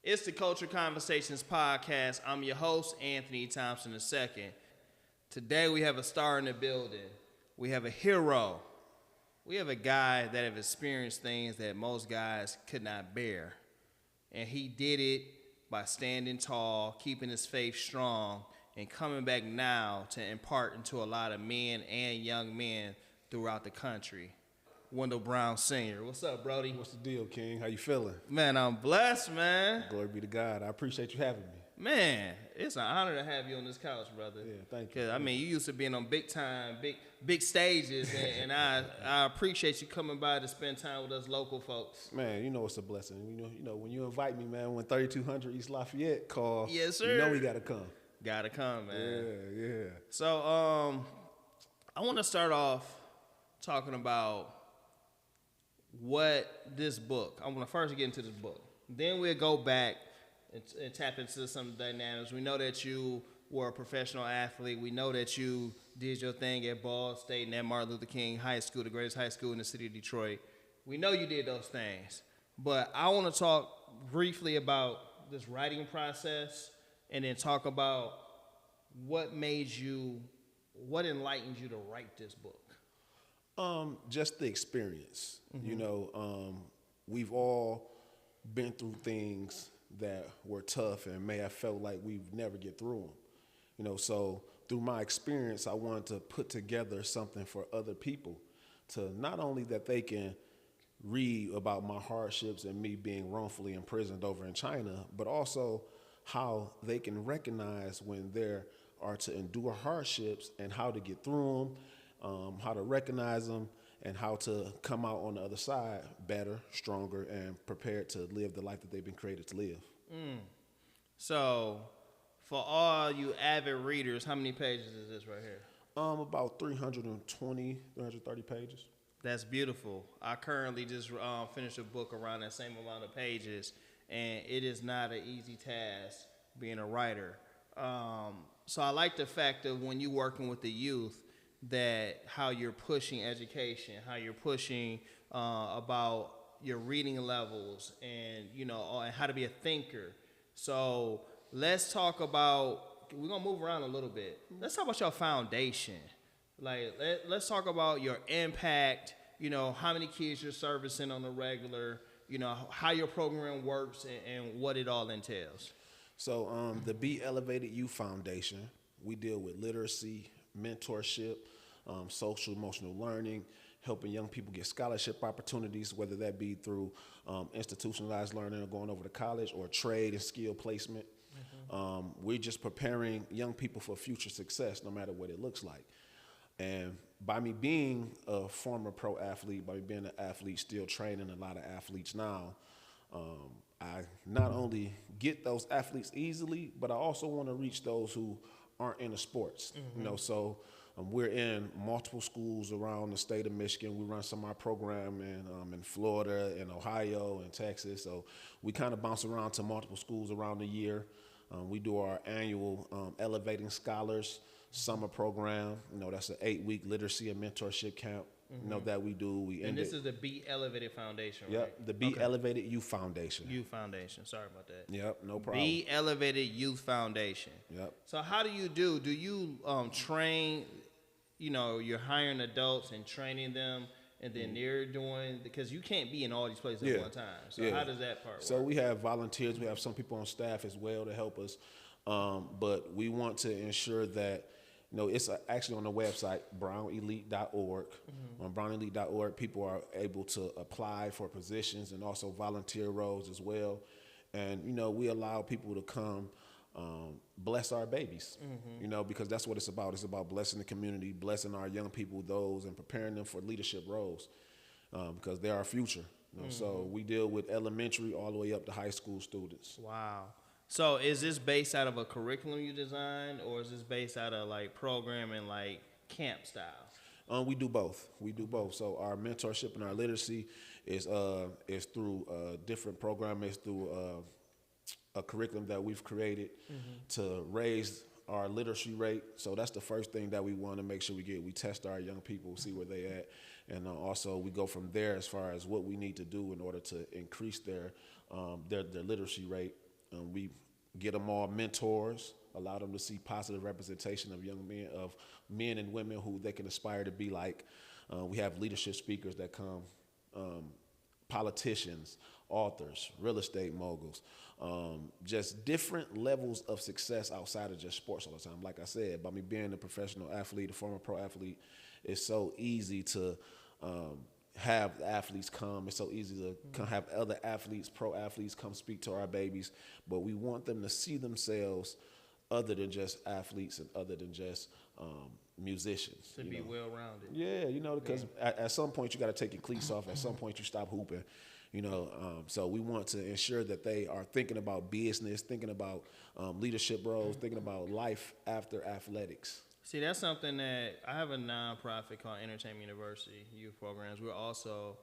It's the Culture Conversations podcast. I'm your host, Anthony Thompson II. Today we have a star in the building. We have a hero. We have a guy that have experienced things that most guys could not bear. And he did it by standing tall, keeping his faith strong, and coming back now to impart into a lot of men and young men throughout the country. Wendell Brown Sr. What's up, Brody? What's the deal, King? How you feeling? Man, I'm blessed, man. Glory be to God. I appreciate you having me. Man, it's an honor to have you on this couch, brother. Yeah, thank you. Because, I mean, you used to being on big time, big stages, and I appreciate you coming by to spend time with us local folks. Man, you know it's a blessing. You know when you invite me, man, when 3200 East Lafayette call, yes, sir. You know we got to come. Got to come, man. Yeah. So, I want to start off talking about what this book. I want to first get into this book. Then we'll go back and tap into some dynamics. We know that you were a professional athlete. We know that you did your thing at Ball State and at Martin Luther King High School, the greatest high school in the city of Detroit. We know you did those things. But I want to talk briefly about this writing process and then talk about what enlightened you to write this book. Just the experience. Mm-hmm. You know, we've all been through things that were tough and may have felt like we'd never get through them. You know, so through my experience, I wanted to put together something for other people to not only that they can read about my hardships and me being wrongfully imprisoned over in China, but also how they can recognize when there are to endure hardships and how to get through them, how to recognize them, and how to come out on the other side better, stronger, and prepared to live the life that they've been created to live. So, for all you avid readers, how many pages is this right here? About 330 pages. That's beautiful. I currently just finished a book around that same amount of pages, and it is not an easy task being a writer. So I like the fact that when you're working with the youth, that how you're pushing education, how you're pushing about your reading levels, and and how to be a thinker. So let's talk about. We're gonna move around a little bit. Let's talk about your foundation. Like let's talk about your impact. How many kids you're servicing on a regular. How your program works and what it all entails. So the Be Elevated Youth Foundation, we deal with literacy, mentorship, social emotional learning, helping young people get scholarship opportunities, whether that be through institutionalized learning or going over to college or trade and skill placement. Mm-hmm. We're just preparing young people for future success, no matter what it looks like. And by me being a former pro athlete, by me being an athlete, still training a lot of athletes now, I not only get those athletes easily, but I also want to reach those who aren't into sports. Mm-hmm. So we're in multiple schools around the state of Michigan. We run some of our program in Florida, in Ohio, and Texas. So we kind of bounce around to multiple schools around the year. We do our annual Elevating Scholars summer program. That's an 8-week literacy and mentorship camp. Mm-hmm. That we do. And this is the Be Elevated Foundation, yep, right? The Be Elevated Youth Foundation. Youth Foundation. Sorry about that. Yep, no problem. Be Elevated Youth Foundation. Yep. So how do you train, you're hiring adults and training them, and then they're doing, because you can't be in all these places at one time. So how does that part work? So we have volunteers. We have some people on staff as well to help us. But we want to ensure that it's actually on the website, brownelite.org. Mm-hmm. On brownelite.org, people are able to apply for positions and also volunteer roles as well. And, we allow people to come bless our babies, because that's what it's about. It's about blessing the community, blessing our young people, and preparing them for leadership roles, because they're our future. So we deal with elementary all the way up to high school students. Wow. So is this based out of a curriculum you designed, or is this based out of like programming, like camp style? We do both. So our mentorship and our literacy is through different programs, through a curriculum that we've created to raise our literacy rate. So that's the first thing that we want to make sure we get. We test our young people, see where they at, and also we go from there as far as what we need to do in order to increase their literacy rate. We get them all mentors, allow them to see positive representation of young men, of men and women who they can aspire to be like. We have leadership speakers that come, politicians, authors, real estate moguls, just different levels of success outside of just sports all the time. Like I said, by me being a professional athlete, a former pro athlete, it's so easy to have the athletes come. It's so easy to have other athletes, pro athletes, come speak to our babies. But we want them to see themselves other than just athletes and other than just musicians. To be well-rounded. Yeah, because at some point you got to take your cleats off. At some point you stop hooping. So we want to ensure that they are thinking about business, thinking about leadership roles, thinking about life after athletics. See, that's something that I have a nonprofit called Entertainment University Youth Programs. We're also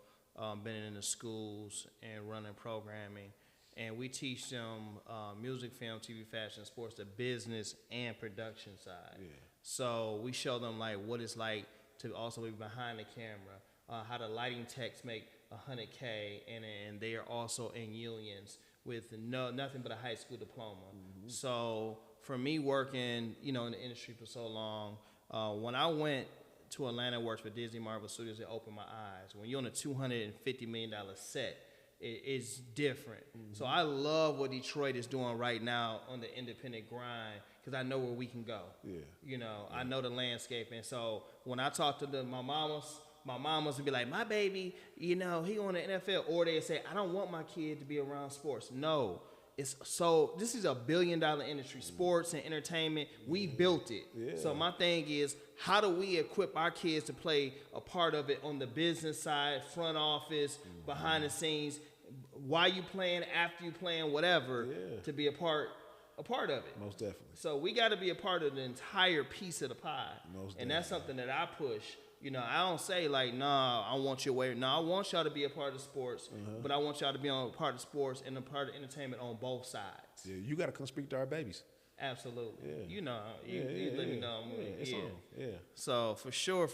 been in the schools and running programming, and we teach them music, film, TV, fashion, sports, the business and production side. Yeah. So we show them like what it's like to also be behind the camera, how the lighting techs make $100K, and they are also in unions with nothing but a high school diploma. Mm-hmm. So for me working, in the industry for so long, when I went to Atlanta and worked for Disney Marvel Studios, it opened my eyes. When you're on a $250 million set, it's different. Mm-hmm. So I love what Detroit is doing right now on the independent grind, because I know where we can go. Yeah. I know the landscape. And so when I talk to my mamas would be like, my baby, he on the NFL. Or they say, I don't want my kid to be around sports. No. This is $1 billion industry, sports and entertainment. We built it. Yeah. So my thing is, how do we equip our kids to play a part of it on the business side, front office, behind the scenes, while you playing, after you playing, whatever, to be a part of it. Most definitely. So we got to be a part of the entire piece of the pie. And that's something that I push. I don't say like, nah, I want your way. No, I want y'all to be a part of sports, but I want y'all to be a part of sports and a part of entertainment on both sides. Yeah, you got to come speak to our babies. Absolutely. Yeah. You let me know. It's on. Yeah. So for sure.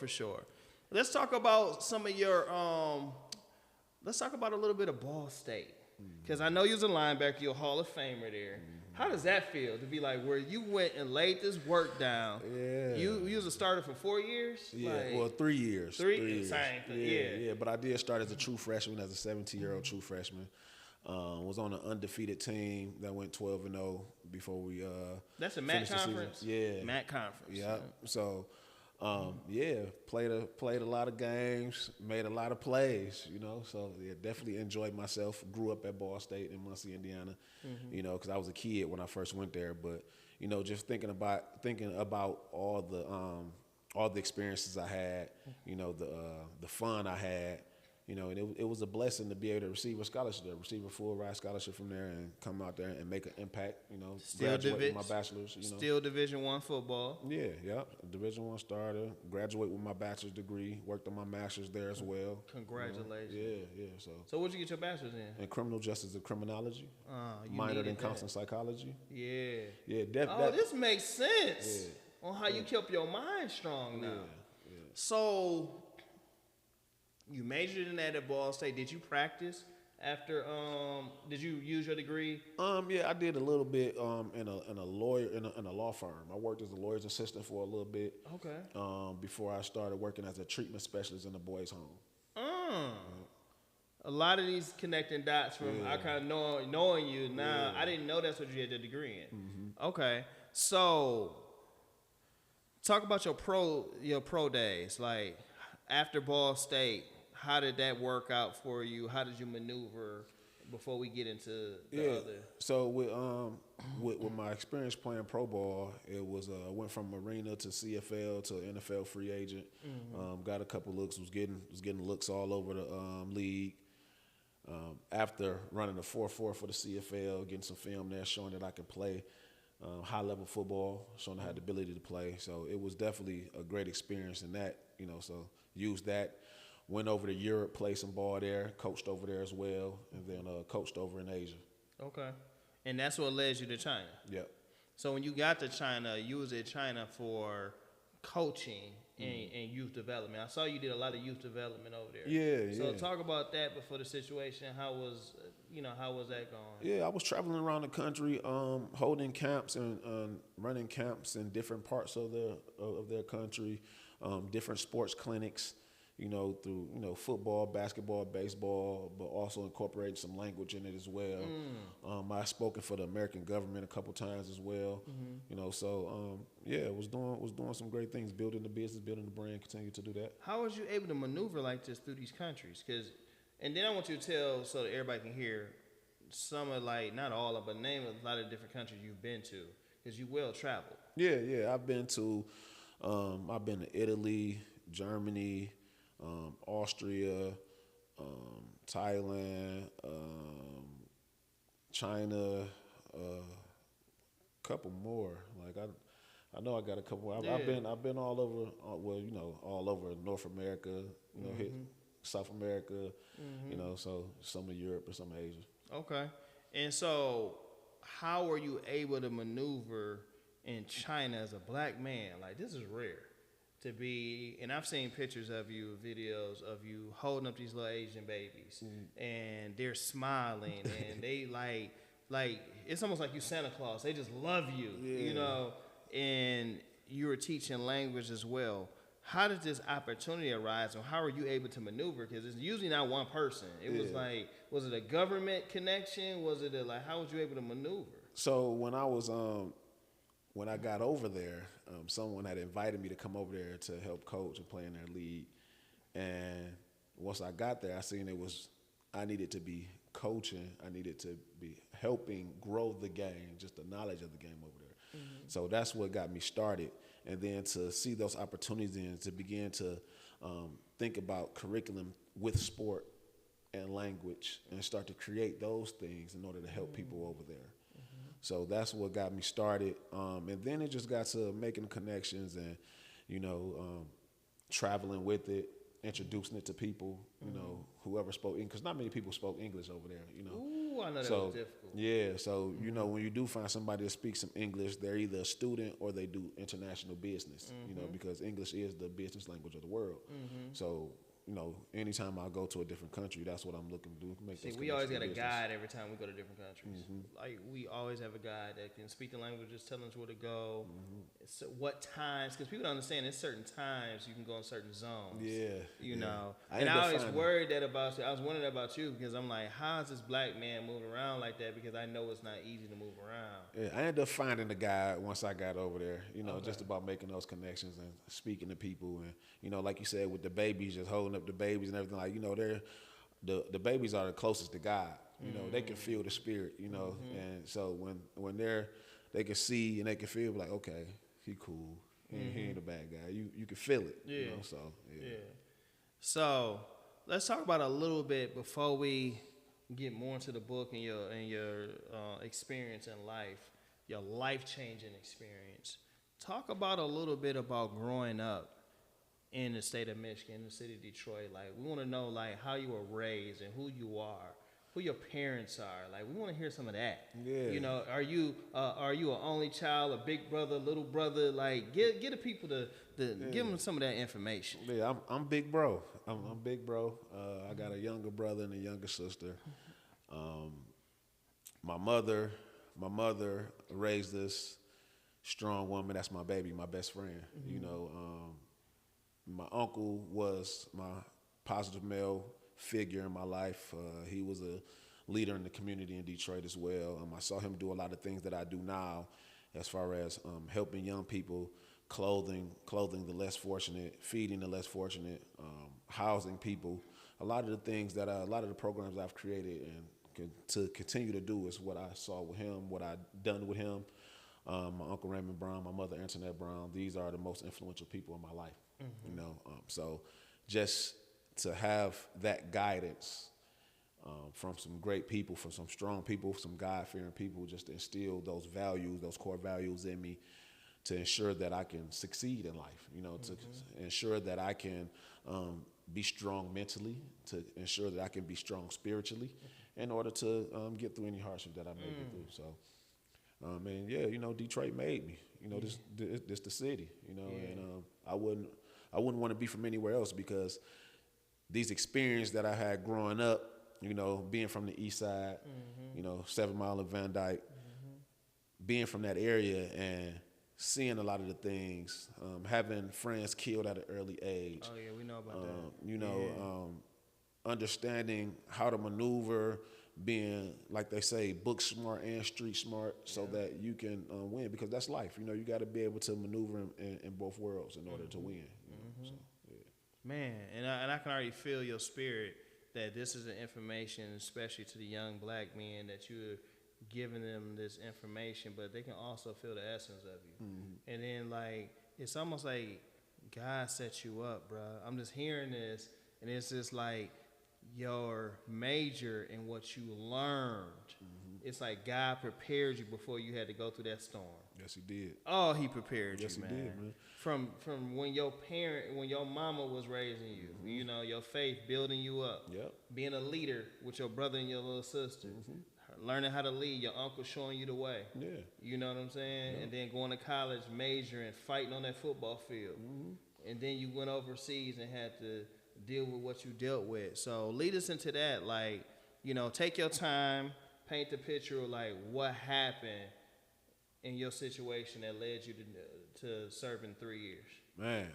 Let's talk about some of your. Let's talk about a little bit of Ball State, because I know you're a linebacker, you're a Hall of Famer there. How does that feel to be like where you went and laid this work down? Yeah. You was a starter for 4 years? Yeah, 3 years. 3 years. Same thing. Yeah. But I did start as a true freshman, as a 17-year-old true freshman. Was on an undefeated team that went 12-0 before we That's a MAC conference? Yeah. MAC conference. Yeah. So played a lot of games, made a lot of plays, so definitely enjoyed myself. Grew up at Ball State in Muncie, Indiana, because I was a kid when I first went there. But just thinking about all the experiences I had, the fun I had. And it was a blessing to be able to receive a scholarship there, receive a full ride scholarship from there, and come out there and make an impact. Graduate with my bachelor's. Still Division I football. Yeah, Division I starter. Graduate with my bachelor's degree. Worked on my master's there as well. Congratulations. Yeah. So what'd you get your bachelor's in? In criminal justice and criminology. Minored in counseling psychology. Yeah. This makes sense on how you kept your mind strong now. Yeah. So you majored in that at Ball State. Did you practice after? Did you use your degree? Yeah, I did a little bit in a law firm. I worked as a lawyer's assistant for a little bit. Okay. Before I started working as a treatment specialist in a boys' home. A lot of these connecting dots from I kind of knowing you now. I didn't know that's what you had the degree in. Mm-hmm. Okay, so talk about your pro days, like after Ball State. How did that work out for you? How did you maneuver before we get into the other? So with my experience playing pro ball, it was went from arena to CFL to NFL free agent. Mm-hmm. Got a couple looks. Was getting looks all over the league. After running a 4.4 for the CFL, getting some film there showing that I could play high level football, showing I had the ability to play. So it was definitely a great experience in that. So used that. Went over to Europe, played some ball there, coached over there as well, and then coached over in Asia. Okay. And that's what led you to China? Yep. So when you got to China, you was in China for coaching, and youth development. I saw you did a lot of youth development over there. Yeah, So yeah. talk about that before the situation. How was that going? Yeah, I was traveling around the country, holding camps and running camps in different parts of their country, different sports clinics, through football, basketball, baseball, but also incorporating some language in it as well. I've spoken for the American government a couple times as well. Was doing some great things, building the business, building the brand, continue to do that. How was you able to maneuver like this through these countries? And then I want you to tell so that everybody can hear some of, like, not all of, but name a lot of different countries you've been to, because you well traveled. Yeah. I've been to Italy, Germany, Austria, Thailand, China, couple more. Like I know I got a couple more. I've been all over. All over North America. Hit South America. So some of Europe and some of Asia. Okay. And so, how were you able to maneuver in China as a black man? Like, this is rare to be, and I've seen pictures of you, videos of you holding up these little Asian babies, and they're smiling, and they like it's almost like you Santa Claus. They just love you, and you were teaching language as well. How did this opportunity arise, and how are you able to maneuver? Because it's usually not one person. It was like, was it a government connection? Was it how was you able to maneuver? So when I got over there, someone had invited me to come over there to help coach and play in their league. And once I got there, I seen I needed to be coaching. I needed to be helping grow the game, just the knowledge of the game over there. So that's what got me started. And then to see those opportunities and to begin to think about curriculum with sport and language and start to create those things in order to help people over there. So that's what got me started. And then it just got to making connections and, traveling with it, introducing it to people, whoever spoke English. Because not many people spoke English over there, Ooh, I know that was difficult. Yeah, so, when you do find somebody that speaks some English, they're either a student or they do international business, because English is the business language of the world. So, anytime I go to a different country, that's what I'm looking to do. We always got a guide every time we go to different countries. Like, we always have a guide that can speak the languages, tell us where to go, what times, because people don't understand there's certain times you can go in certain zones. And I always worried that about you. I was wondering about you because I'm like, how is this black man moving around like that? Because I know it's not easy to move around. Yeah, I ended up finding a guide once I got over there, just about making those connections and speaking to people. And, like you said, with the babies, just holding up the babies and everything, like, they're the babies are the closest to God. They can feel the spirit, and so when they can see and they can feel like, okay, he cool, he ain't a bad guy. You can feel it. So let's talk about a little bit before we get more into the book and your experience in life, your life-changing experience. Talk about a little bit about growing up in the state of Michigan, in the city of Detroit. Like, we want to know, like, how you were raised and who you are, who your parents are. Like, we want to hear some of that. Yeah. Are you an only child, a big brother, little brother? Like, get the people give them some of that information. Yeah, I'm big bro. I'm big bro. I got a younger brother and a younger sister. My mother raised this strong woman. That's my baby, my best friend. My uncle was my positive male figure in my life. He was a leader in the community in Detroit as well. I saw him do a lot of things that I do now as far as helping young people, clothing the less fortunate, feeding the less fortunate, housing people. A lot of the programs I've created and to continue to do is what I saw with him, what I've done with him. My Uncle Raymond Brown, my mother Antoinette Brown, these are the most influential people in my life. So just to have that guidance from some great people, from some strong people, some God-fearing people, just to instill those values, those core values in me to ensure that I can succeed in life, to ensure that I can be strong mentally, to ensure that I can be strong spiritually in order to get through any hardship that I may get through. So, Detroit made me. This the city, and I wouldn't want to be from anywhere else because these experiences that I had growing up, you know, being from the east side, you know, 7 Mile and Van Dyke, being from that area and seeing a lot of the things, having friends killed at an early age. Oh yeah, we know about that. You know, understanding how to maneuver, being, like they say, book smart and street smart, so that you can win, because that's life. You know, you got to be able to maneuver in both worlds in order to win. You know? So, yeah. Man, and I can already feel your spirit that this is an information, especially to the young black men, that you're giving them this information, but they can also feel the essence of you. And then, like, it's almost like God set you up, bro. I'm just hearing this, and it's just like your major and what you learned. It's like God prepared you before you had to go through that storm. Yes, he did. Oh, he prepared Yes, you, he man. did, man. From when your mama was raising you, you know, your faith building you up. Yep. Being a leader with your brother and your little sister. Learning how to lead, your uncle showing you the way. Yeah. You know what I'm saying? And then going to college, majoring, fighting on that football field. And then you went overseas and had to deal with what you dealt with. So lead us into that. Like, you know, take your time, paint the picture of like what happened in your situation that led you to serving 3 years. Man,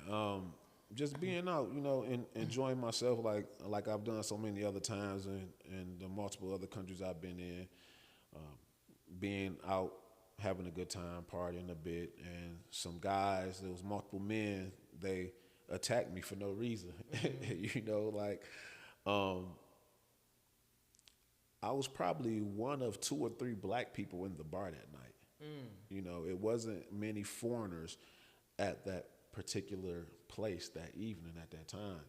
just being out, you know, and enjoying myself like I've done so many other times in the multiple other countries I've been in. Being out, having a good time, partying a bit, and some guys, there was multiple men, they attacked me for no reason. You know, like, I was probably one of 2 or 3 black people in the bar that night. You know, it wasn't many foreigners at that particular place that evening at that time.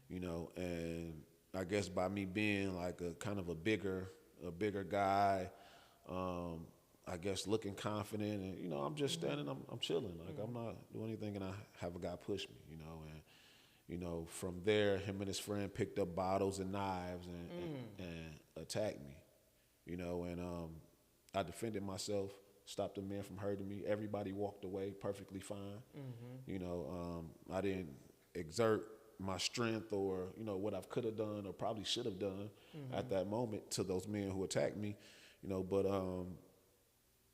You know, and I guess by me being like a kind of a bigger guy, I guess looking confident, and you know, I'm just standing, I'm chilling, like I'm not doing anything, and I have a guy push me, you know, and you know, from there, him and his friend picked up bottles and knives and attacked me, you know, and I defended myself, stopped the man from hurting me. Everybody walked away perfectly fine. You know, I didn't exert my strength or, you know, what I could have done or probably should have done at that moment to those men who attacked me, you know, but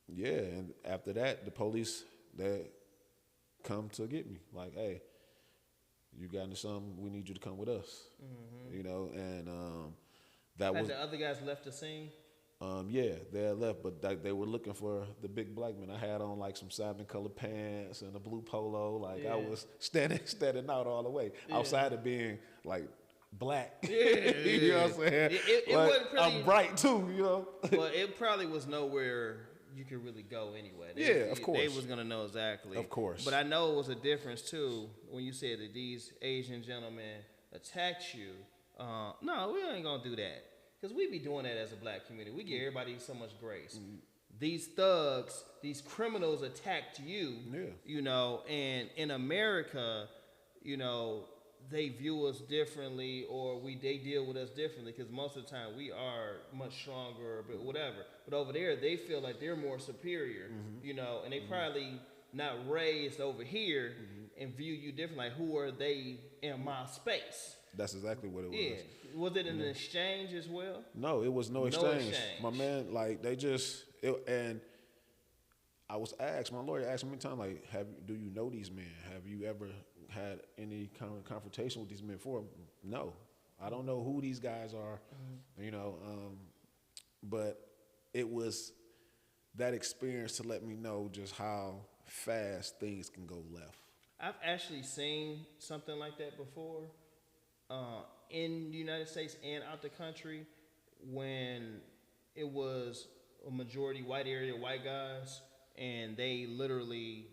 yeah, and after that, the police, they come to get me, like, hey, you got into something, we need you to come with us, you know, and that Had was... the other guys left the scene? Yeah, they had left, but they were looking for the big black man. I had on like some salmon colored pants and a blue polo. Like I was standing out all the way, outside of being like black. You know what I'm saying? It like, wasn't pretty, I'm bright too, you know. Well, it probably was nowhere you could really go anyway. Of course. They was gonna know exactly. Of course. But I know it was a difference too when you said that these Asian gentlemen attacked you. No, we ain't gonna do that. Because we be doing that as a black community. We give everybody so much grace. These thugs, these criminals attacked you, you know, and in America, you know, they view us differently or they deal with us differently because most of the time we are much stronger or whatever. But over there, they feel like they're more superior, you know, and they probably not raised over here and view you differently. Like, who are they in my space? That's exactly what it was. Yeah. Was it an exchange as well? No, it was no exchange. My man, like, and I was asked, my lawyer asked me many times, like, do you know these men? Have you ever had any kind of confrontation with these men before? No. I don't know who these guys are, you know, but it was that experience to let me know just how fast things can go left. I've actually seen something like that before. In the United States and out the country, when it was a majority white area, white guys, and they literally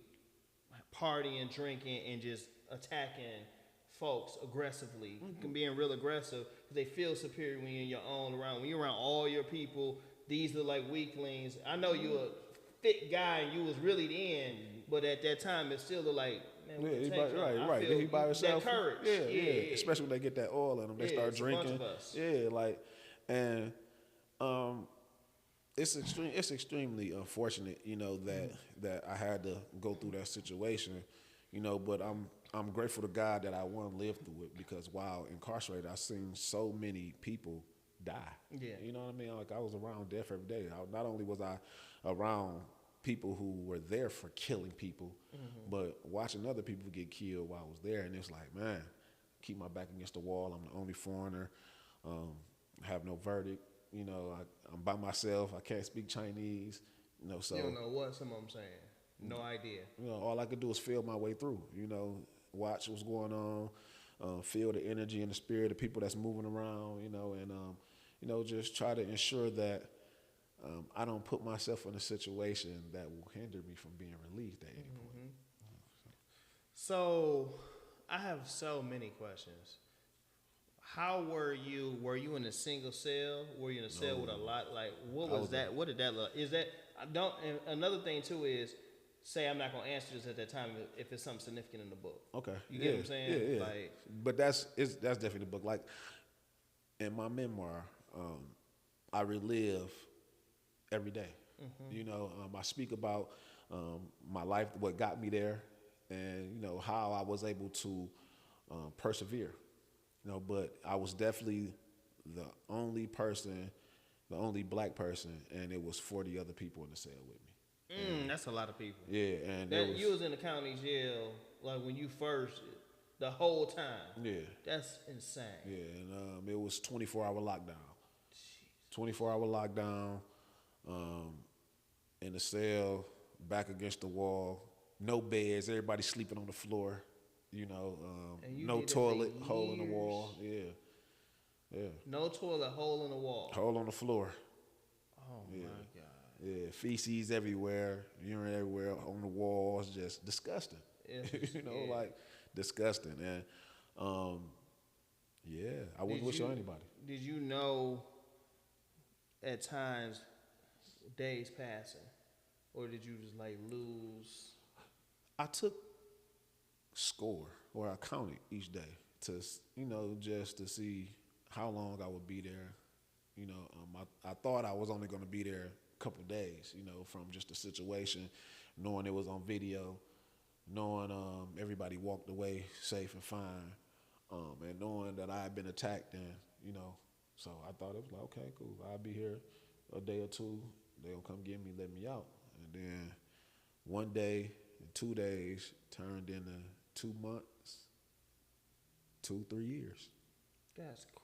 partying, drinking, and just attacking folks aggressively, being real aggressive, because they feel superior when you're in your own around. When you're around all your people, these are like weaklings. I know you're a fit guy and you was really the end, but at that time, it still looked like, man, right. He by himself. That courage. Yeah. Especially when they get that oil in them, they start drinking. A bunch of us. Yeah, like, and it's extremely unfortunate, you know, that I had to go through that situation, But I'm grateful to God that I lived through it, because while incarcerated, I seen so many people die. Yeah. You know what I mean? Like, I was around death every day. Not only was I around people who were there for killing people, but watching other people get killed while I was there, and it's like, man, keep my back against the wall. I'm the only foreigner. Have no verdict. I'm by myself. I can't speak Chinese. So you don't know what some of them saying. No idea. All I could do is feel my way through. Watch what's going on, feel the energy and the spirit of people that's moving around. And just try to ensure that I don't put myself in a situation that will hinder me from being released at any point. So, I have so many questions. How were you? Were you in a single cell? Were you in a cell with a lot? Like, what was that? What did that look? Is that I don't? And another thing too is, say I'm not gonna answer this at that time if it's something significant in the book. Okay, you get what I'm saying? Yeah. Like, but that's definitely the book. Like, in my memoir, I relive every day. I speak about my life, what got me there, and how I was able to persevere. But I was definitely the only black person, and it was 40 other people in the cell with me. That's a lot of people. Yeah, and you was in the county jail like when you first, the whole time. Yeah, that's insane. Yeah, and it was 24-hour lockdown. 24-hour lockdown, in the cell, back against the wall, no beds, everybody sleeping on the floor. No toilet, hole in the wall. Yeah. No toilet, hole in the wall. Hole on the floor. Oh my God. Yeah, feces everywhere, urine everywhere on the walls, just disgusting. Like disgusting. And I wouldn't wish on anybody. Did you know at times days passing, or did you just like lose? I took score, or I counted each day to just to see how long I would be there. I thought I was only going to be there a couple days, from just the situation, knowing it was on video, knowing everybody walked away safe and fine, and knowing that I had been attacked, and so I thought it was like, okay, cool, I'll be here a day or two, they'll come get me, let me out. And then one day and 2 days turned into 2 months, 2-3 years. That's crazy.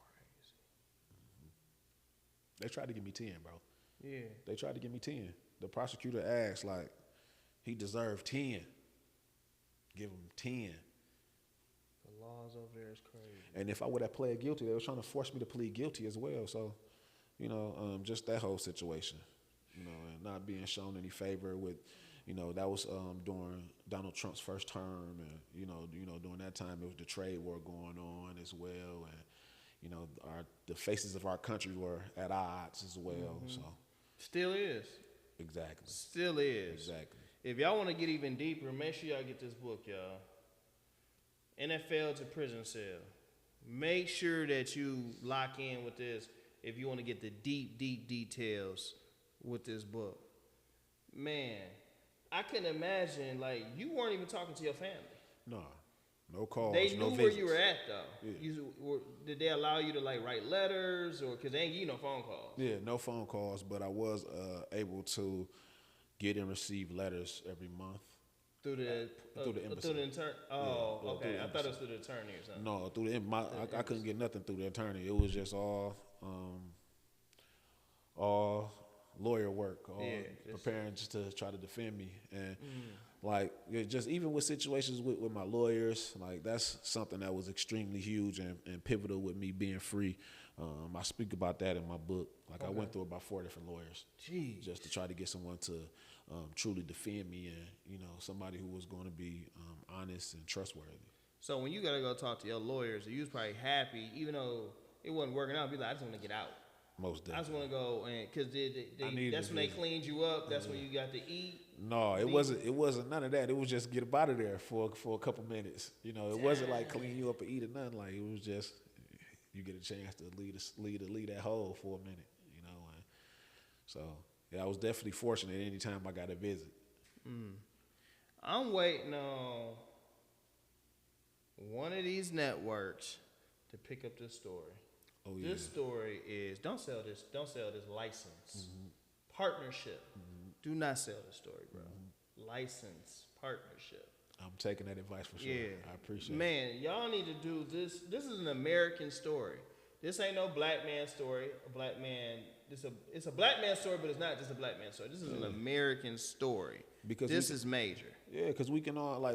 They tried to give me 10, bro. Yeah. They tried to give me 10. The prosecutor asked, like, he deserved 10. Give him 10. The laws over there is crazy. And if I would have pled guilty, they were trying to force me to plead guilty as well. So, just that whole situation, and not being shown any favor with, that was during Donald Trump's first term, and during that time it was the trade war going on as well, and the faces of our country were at odds as well. So still is. Exactly. Still is. Exactly. If y'all want to get even deeper, make sure y'all get this book, y'all. NFL to Prison Cell. Make sure that you lock in with this if you want to get the deep details with this book. Man, I can imagine, like, you weren't even talking to your family. No calls, they knew no where visits. you were at, though. Yeah. Did they allow you to, like, write letters, or because they ain't give you no phone calls? Yeah, no phone calls, but I was able to get and receive letters every month. Through the embassy. Through the intern. Oh, yeah, okay. I thought it was through the attorney or something. No, through the I couldn't get nothing through the attorney. It was just all lawyer work, preparing just to try to defend me. And like, just even with situations with my lawyers, like, that's something that was extremely huge and pivotal with me being free. I speak about that in my book. Like, I went through about 4 different lawyers. Jeez. Just to try to get someone to truly defend me, and somebody who was going to be honest and trustworthy. So when you gotta go talk to your lawyers, you was probably happy, even though it wasn't working out. Be like, I just want to get out. Most definitely. I just want to go, and because that's when they cleaned you up. That's when you got to eat. No, it wasn't. It wasn't none of that. It was just get up out of there for a couple minutes. It wasn't like clean you up or eat or nothing. Like, it was just you get a chance to leave that hole for a minute. And so yeah, I was definitely fortunate anytime I got a visit. I'm waiting on one of these networks to pick up this story. Oh yeah. This story is don't sell this license. Partnership. Do not sell this story, bro. License, partnership. I'm taking that advice for sure. Yeah. I appreciate it. Man, y'all need to do this. This is an American story. This ain't no black man story. A black man. It's a black man story, but it's not just a black man story. This is an American story. Because this is major. Yeah, because we can all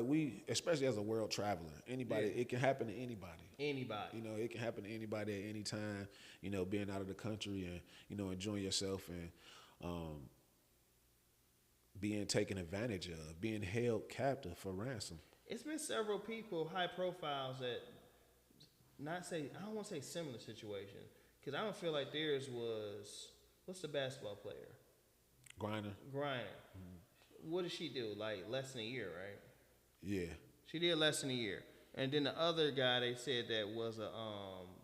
especially as a world traveler, anybody, it can happen to anybody. Anybody. You know, it can happen to anybody at any time. You know, being out of the country and enjoying yourself and being taken advantage of, being held captive for ransom. It's been several people, high profiles, that I don't want to say similar situation, because I don't feel like theirs was, what's the basketball player? Gridiron. What did she do? Like less than a year, right? Yeah. She did less than a year. And then the other guy, they said that was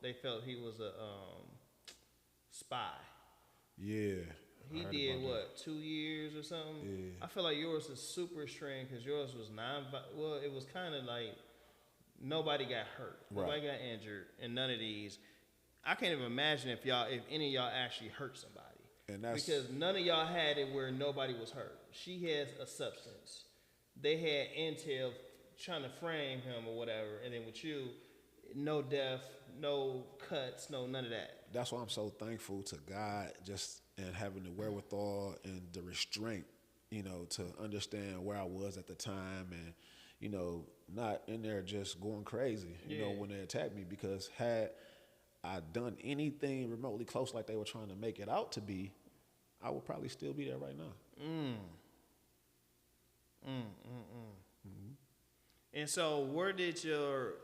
they felt he was a spy. Yeah. He did what, 2 years or something? Yeah. I feel like yours is super extreme because yours was it was kind of like nobody got hurt. Right. Nobody got injured. And none of these, I can't even imagine if any of y'all actually hurt somebody. And that's because none of y'all had it where nobody was hurt. She has a substance. They had intel trying to frame him or whatever. And then with you, no death, no cuts, no none of that. That's why I'm so thankful to God and having the wherewithal and the restraint, to understand where I was at the time and, not in there just going crazy, when they attacked me, because had I done anything remotely close like they were trying to make it out to be, I would probably still be there right now. And so where did your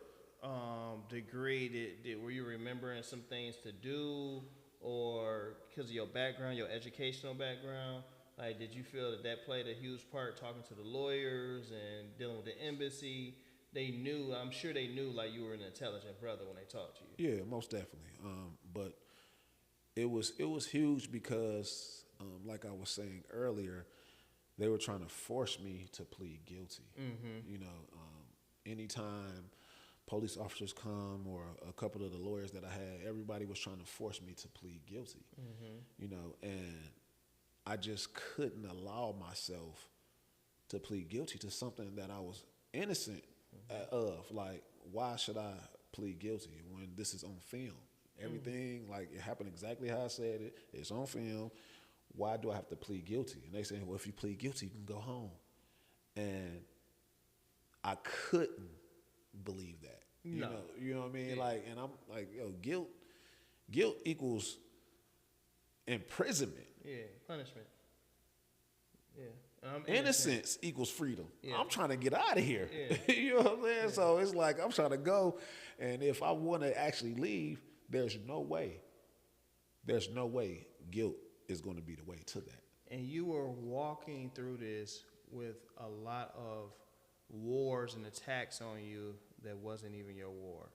degree, were you remembering some things to do, or because of your background, your educational background? Like, did you feel that played a huge part, talking to the lawyers and dealing with the embassy? I'm sure they knew like you were an intelligent brother when they talked to you. Yeah, most definitely. But it was huge because, like I was saying earlier, they were trying to force me to plead guilty. Anytime police officers come or a couple of the lawyers that I had, everybody was trying to force me to plead guilty. And I just couldn't allow myself to plead guilty to something that I was innocent of. Like, why should I plead guilty when this is on film? Everything, like, it happened exactly how I said it. It's on film. Why do I have to plead guilty? And they say, well, if you plead guilty, you can go home. And I couldn't believe that. You know what I mean? Yeah. Like, and I'm like, guilt equals imprisonment. Yeah, punishment. Yeah. Innocence equals freedom. Yeah. I'm trying to get out of here. Yeah. You know what I'm saying? Yeah. So it's like I'm trying to go, and if I want to actually leave, there's no way guilt is going to be the way to that. And you were walking through this with a lot of wars and attacks on you that wasn't even your war.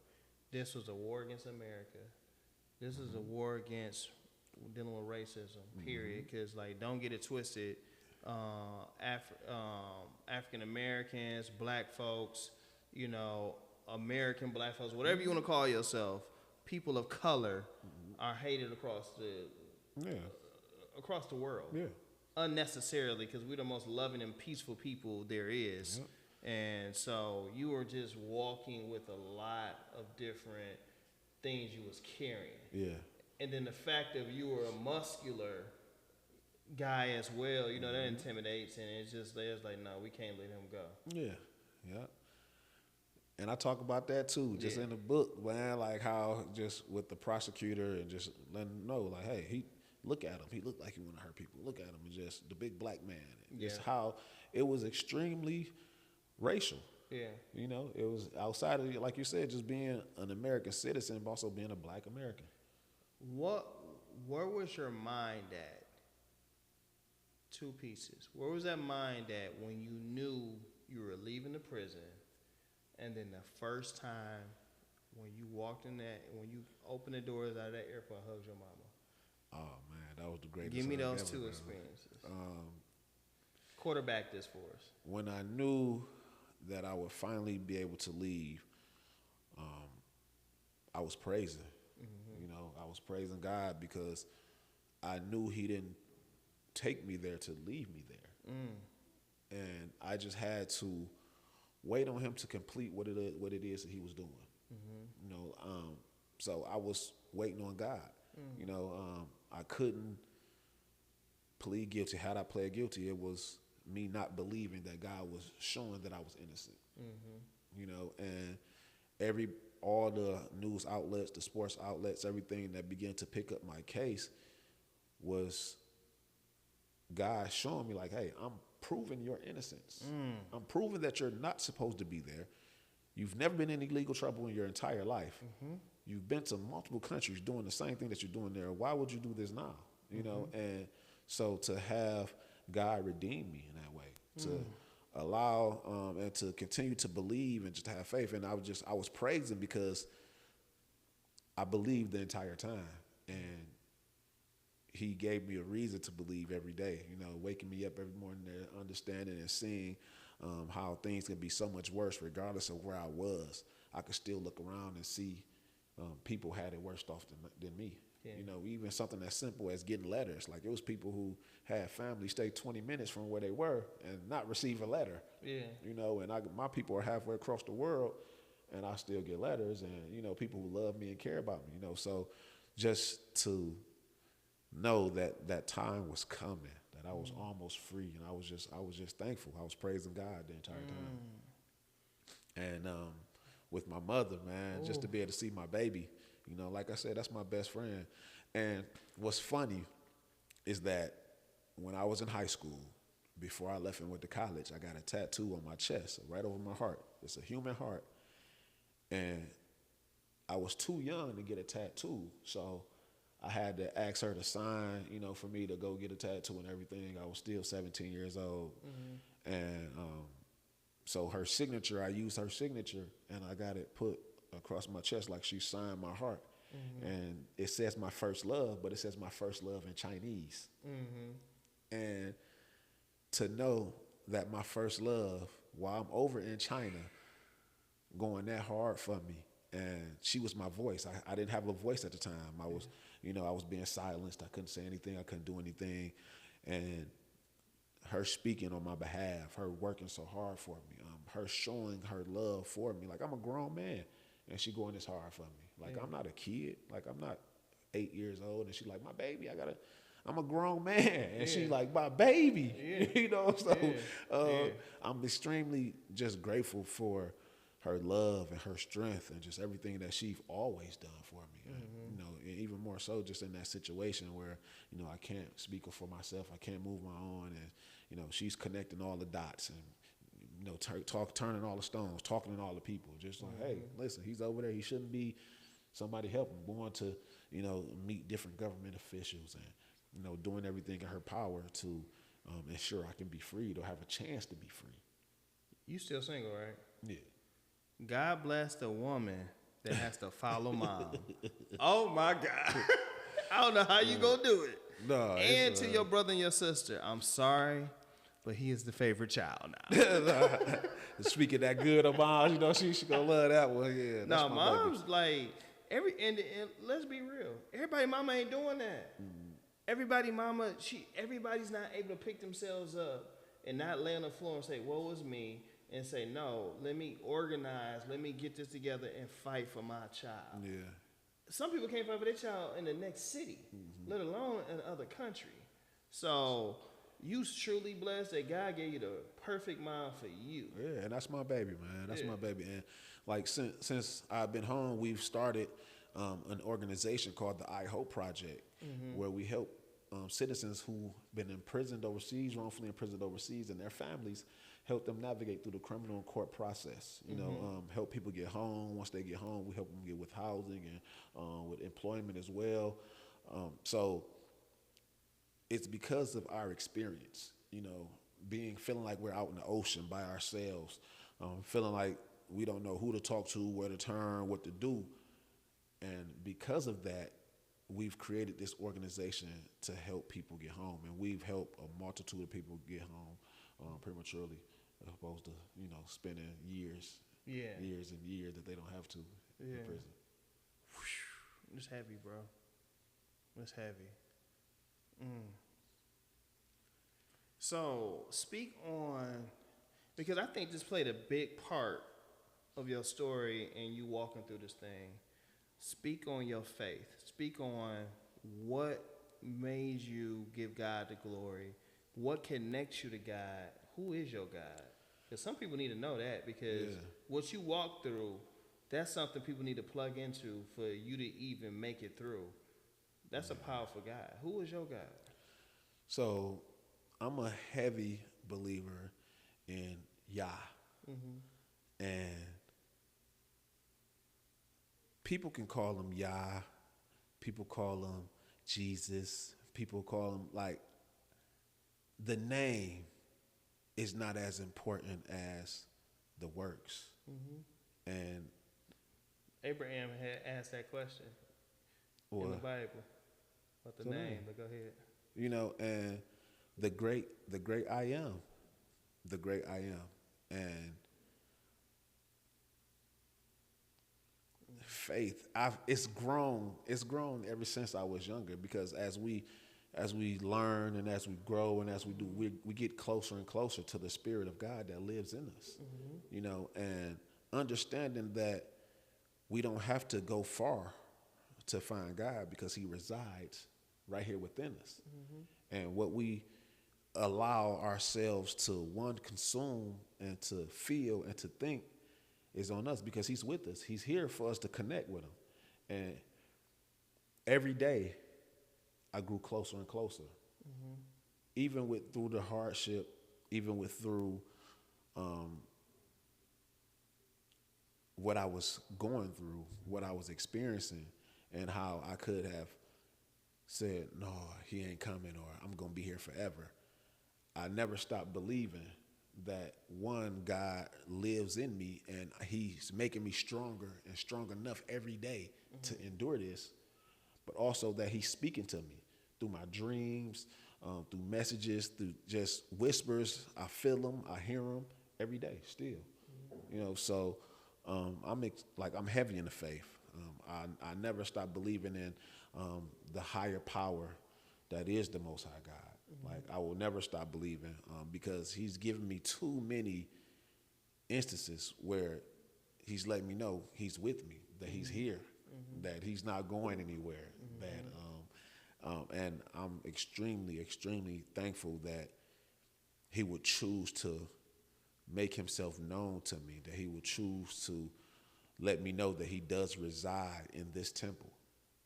This was a war against America. This is a war against dealing with racism, period. Because, like, don't get it twisted. African Americans, black folks, American black folks, whatever you want to call yourself, people of color are hated across the world. Yeah. Unnecessarily, because we're the most loving and peaceful people there is. Yep. And so you were just walking with a lot of different things you was carrying. Yeah. And then the fact that you were a muscular guy as well, that intimidates, and it's like, no, we can't let him go. Yeah. Yeah. And I talk about that too, just in the book, man, like how just with the prosecutor and just letting him know, like, hey, look at him. He looked like he want to hurt people. Look at him, and just the big black man. Just how it was extremely racial. Yeah. It was outside of, like you said, just being an American citizen, but also being a black American. Where was your mind at? Two pieces. Where was that mind at when you knew you were leaving the prison, and then the first time when you walked in when you opened the doors out of that airport, hugged your mama? Oh man, that was the greatest. Give me those two experiences. Quarterback this for us. When I knew that I would finally be able to leave, I was praising. You know, I was praising God because I knew He didn't take me there to leave me there, and I just had to wait on Him to complete what it is that He was doing. You know, so I was waiting on God. You know, I couldn't plead guilty. Had I pled guilty, it was me not believing that God was showing that I was innocent. You know, and all the news outlets, the sports outlets, everything that began to pick up my case was God showing me like, hey, I'm proving your innocence. I'm proving that you're not supposed to be there. You've never been in any legal trouble in your entire life. You've been to multiple countries doing the same thing that you're doing there. Why would you do this now? You know, and so to have God redeem me in that way, to allow and to continue to believe and just to have faith. And I was praising because I believed the entire time, and He gave me a reason to believe every day, you know, waking me up every morning there, understanding and seeing how things can be so much worse regardless of where I was. I could still look around and see people had it worse off than me. Yeah. You know, even something as simple as getting letters. Like, it was people who had families stay 20 minutes from where they were and not receive a letter. Yeah. You know, and my people are halfway across the world, and I still get letters, and, you know, people who love me and care about me, you know. So just to know that time was coming, that I was almost free, and I was just thankful. I was praising God the entire time. And with my mother, man, just to be able to see my baby, you know, like I said, that's my best friend. And what's funny is that when I was in high school, before I left and went to college, I got a tattoo on my chest, right over my heart. It's a human heart. And I was too young to get a tattoo, so I had to ask her to sign, you know, for me to go get a tattoo and everything. I was still 17 years old. And so her signature, I used her signature, and I got it put across my chest like she signed my heart. And it says my first love, but it says my first love in Chinese. And to know that my first love, while I'm over in China, going that hard for me, and she was my voice. I didn't have a voice at the time. I was, you know, I was being silenced. I couldn't say anything. I couldn't do anything. And her speaking on my behalf, her working so hard for me, her showing her love for me. Like, I'm a grown man, and she going this hard for me. Like, I'm not a kid. Like, I'm not 8 years old, and she like, my baby, I'm a grown man, and she like, my baby, you know. So I'm extremely just grateful for her love and her strength and just everything that she's always done for me. You know, and even more so just in that situation where, you know, I can't speak for myself, I can't move my own, and, you know, she's connecting all the dots and, you know, turning all the stones, talking to all the people, just like, hey, listen, he's over there, he shouldn't be, somebody help him, going to, you know, meet different government officials and, you know, doing everything in her power to ensure I can be freed or have a chance to be free. You still single, right? Yeah. God bless the woman that has to follow mom. Oh my God. I don't know how you gonna do it. No. And to your brother and your sister, I'm sorry, but he is the favorite child now. Speaking that good of moms, you know, she gonna love that one. Yeah. No, mom's baby. Like and let's be real. Everybody mama ain't doing that. Everybody mama, everybody's not able to pick themselves up and not lay on the floor and say, woe is me. And say, no, let me organize, let me get this together and fight for my child. Yeah. Some people can't fight for their child in the next city, let alone in another country. So you truly blessed that God gave you the perfect mom for you. Yeah, and that's my baby, man. That's my baby. And like since I've been home, we've started an organization called the I Hope Project, where we help citizens who've been imprisoned overseas, wrongfully imprisoned overseas, and their families, help them navigate through the criminal and court process. You know, help people get home. Once they get home, we help them get with housing and with employment as well. So it's because of our experience, you know, feeling like we're out in the ocean by ourselves, feeling like we don't know who to talk to, where to turn, what to do. And because of that, we've created this organization to help people get home. And we've helped a multitude of people get home prematurely, as opposed to, you know, spending years and years that they don't have to in prison. It's heavy, bro. It's heavy. Mm. So speak on, because I think this played a big part of your story and you walking through this thing. Speak on your faith. Speak on what made you give God the glory. What connects you to God? Who is your God? Because some people need to know that, because what you walk through, that's something people need to plug into for you to even make it through. That's a powerful God. Who is your God? So I'm a heavy believer in Yah. And people can call him Yah. People call him Jesus. People call him, like, the name is not as important as the works. And Abraham had asked that question in the Bible about the name, but go ahead. You know, and the great I am, the great I am. And faith, it's grown ever since I was younger, because as we learn and as we grow and as we do, we get closer and closer to the Spirit of God that lives in us. You know, and understanding that we don't have to go far to find God, because he resides right here within us. And what we allow ourselves to, one, consume and to feel and to think is on us, because he's with us. He's here for us to connect with him. And every day I grew closer and closer. Even through the hardship, even through what I was going through, what I was experiencing, and how I could have said, no, he ain't coming, or I'm going to be here forever. I never stopped believing that, one, God lives in me and he's making me stronger and strong enough every day to endure this, but also that he's speaking to me through my dreams, through messages, through just whispers. I feel them, I hear them every day still. You know, so I'm heavy in the faith. I never stop believing in the higher power that is the Most High God. Like, I will never stop believing, because he's given me too many instances where he's letting me know he's with me, that he's here, that he's not going anywhere, that and I'm extremely, extremely thankful that he would choose to make himself known to me, that he would choose to let me know that he does reside in this temple.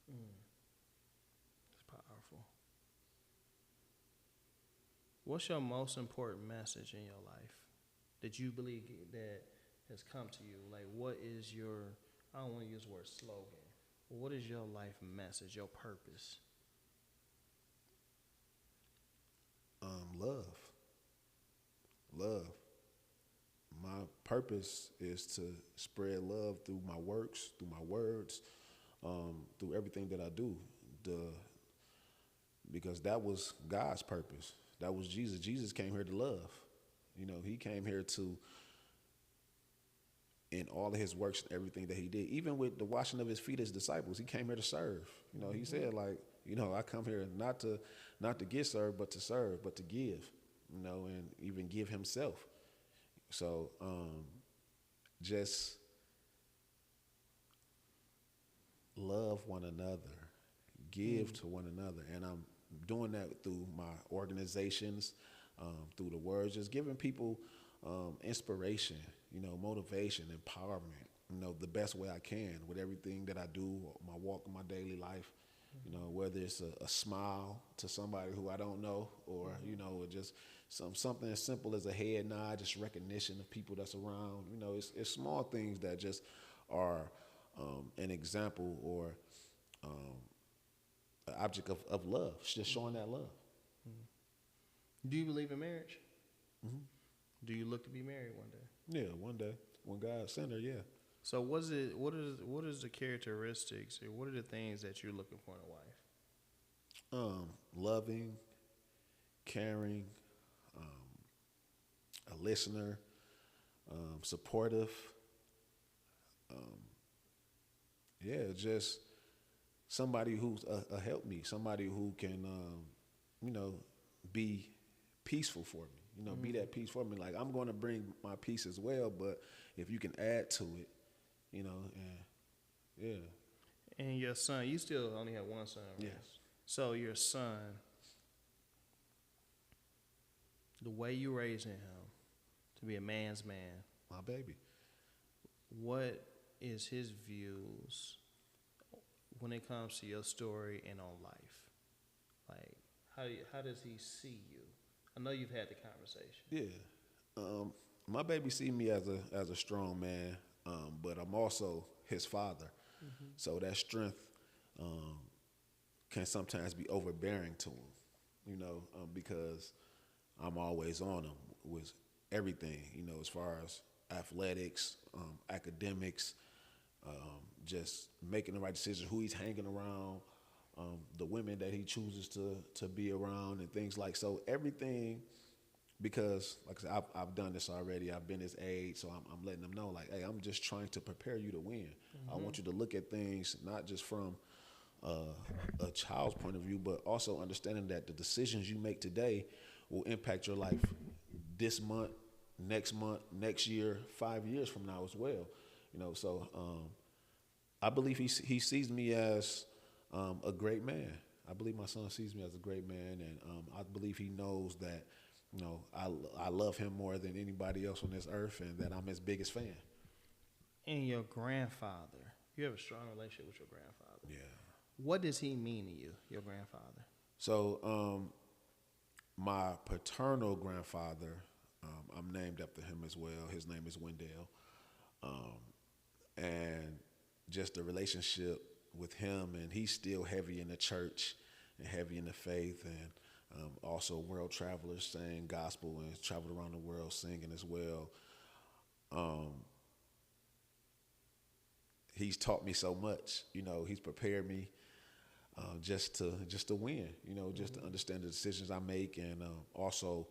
It's powerful. What's your most important message in your life that you believe that has come to you? Like, what is your, I don't want to use the word slogan, but what is your life message, your purpose? Love. My purpose is to spread love through my works, through my words, through everything that I do. Because that was God's purpose. That was Jesus. Jesus came here to love. You know, he came here to, in all of his works and everything that he did, even with the washing of his feet as disciples, he came here to serve. You know, he said, like, you know, I come here not to get served, but to serve, but to give, you know, and even give himself. So just love one another, give to one another. And I'm doing that through my organizations, through the words, just giving people inspiration, you know, motivation, empowerment, you know, the best way I can with everything that I do, my walk in my daily life, you know, whether it's a smile to somebody who I don't know, or, you know, just something as simple as a head nod, just recognition of people that's around. You know, it's small things that just are an example or an object of love. It's just showing that love. Do you believe in marriage? Do you look to be married one day? Yeah, one day. When God sent her, yeah. So what is the characteristics, or what are the things that you're looking for in a wife? Loving, caring, a listener, supportive. Just somebody who's a help me, somebody who can, you know, be peaceful for me. You know, be that peace for me. Like, I'm going to bring my peace as well, but if you can add to it, you know, and yeah. And your son, you still only have one son, right? Yes. So your son, the way you raising him to be a man's man, My baby. what is his views when it comes to your story and on life? Like, how does he see you? I know you've had the conversation. Yeah. My baby see me as a strong man, but I'm also his father. Mm-hmm. So that strength can sometimes be overbearing to him, you know, because I'm always on him with everything, you know, as far as athletics, academics, just making the right decisions, who he's hanging around, the women that he chooses to be around, and things like so. Everything, because like I said, I've done this already. I've been his age, so I'm letting them know, like, hey, I'm just trying to prepare you to win. Mm-hmm. I want you to look at things not just from a child's point of view, but also understanding that the decisions you make today will impact your life this month, next year, 5 years from now as well. You know, so I believe he sees me as a great man. I believe my son sees me as a great man, and I believe he knows that, you know, I love him more than anybody else on this earth, and that I'm his biggest fan. And your grandfather, you have a strong relationship with your grandfather. Yeah. What does he mean to you, your grandfather? So my paternal grandfather, I'm named after him as well. His name is Wendell. And just the relationship with him, and he's still heavy in the church and heavy in the faith, and also world travelers, saying gospel and traveled around the world singing as well. He's taught me so much, you know. He's prepared me just to win, you know, just to understand the decisions I make, and also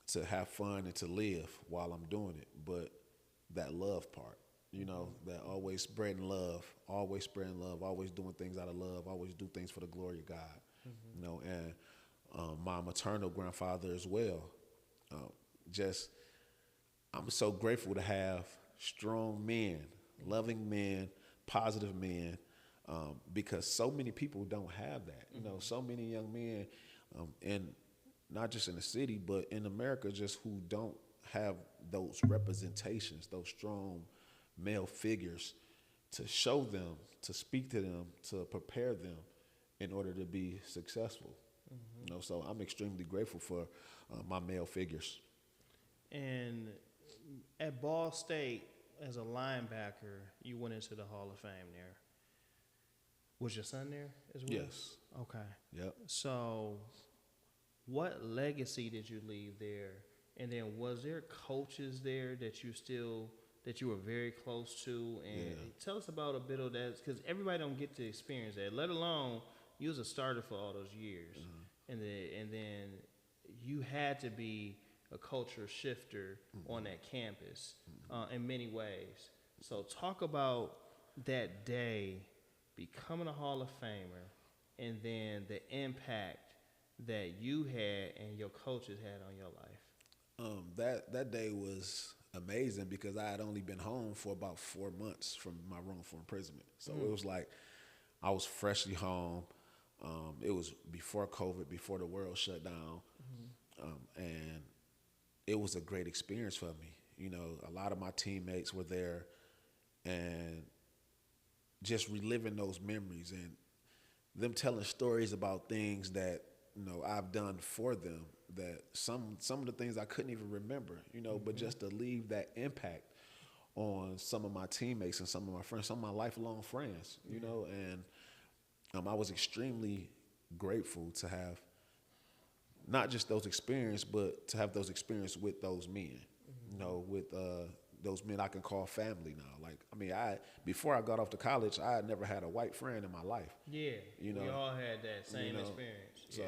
to have fun and to live while I'm doing it. But that love part, you know, that always spreading love, always doing things out of love, always do things for the glory of God, you know. And my maternal grandfather as well. I'm so grateful to have strong men, loving men, positive men, because so many people don't have that. You know, so many young men, and not just in the city, but in America, just who don't have those representations, those strong male figures to show them, to speak to them, to prepare them in order to be successful. You know, so I'm extremely grateful for my male figures. And at Ball State, as a linebacker, you went into the Hall of Fame there. Was your son there as well? Yes. Okay. Yep. So what legacy did you leave there? And then was there coaches there that you were very close to? And tell us about a bit of that, because everybody don't get to experience that, let alone you was a starter for all those years. And then you had to be a culture shifter on that campus in many ways. So talk about that day, becoming a Hall of Famer, and then the impact that you had and your coaches had on your life. That day was amazing because I had only been home for about 4 months from my wrongful imprisonment. So it was like I was freshly home. It was before COVID, before the world shut down. And it was a great experience for me. You know, a lot of my teammates were there, and just reliving those memories and them telling stories about things that, you know, I've done for them, that some of the things I couldn't even remember, you know, but just to leave that impact on some of my teammates and some of my friends, some of my lifelong friends, you know. And I was extremely grateful to have not just those experiences, but to have those experiences with those men, you know, with those men I can call family now. Like, I mean, before I got off to college, I had never had a white friend in my life. Yeah, you know, we all had that same experience. So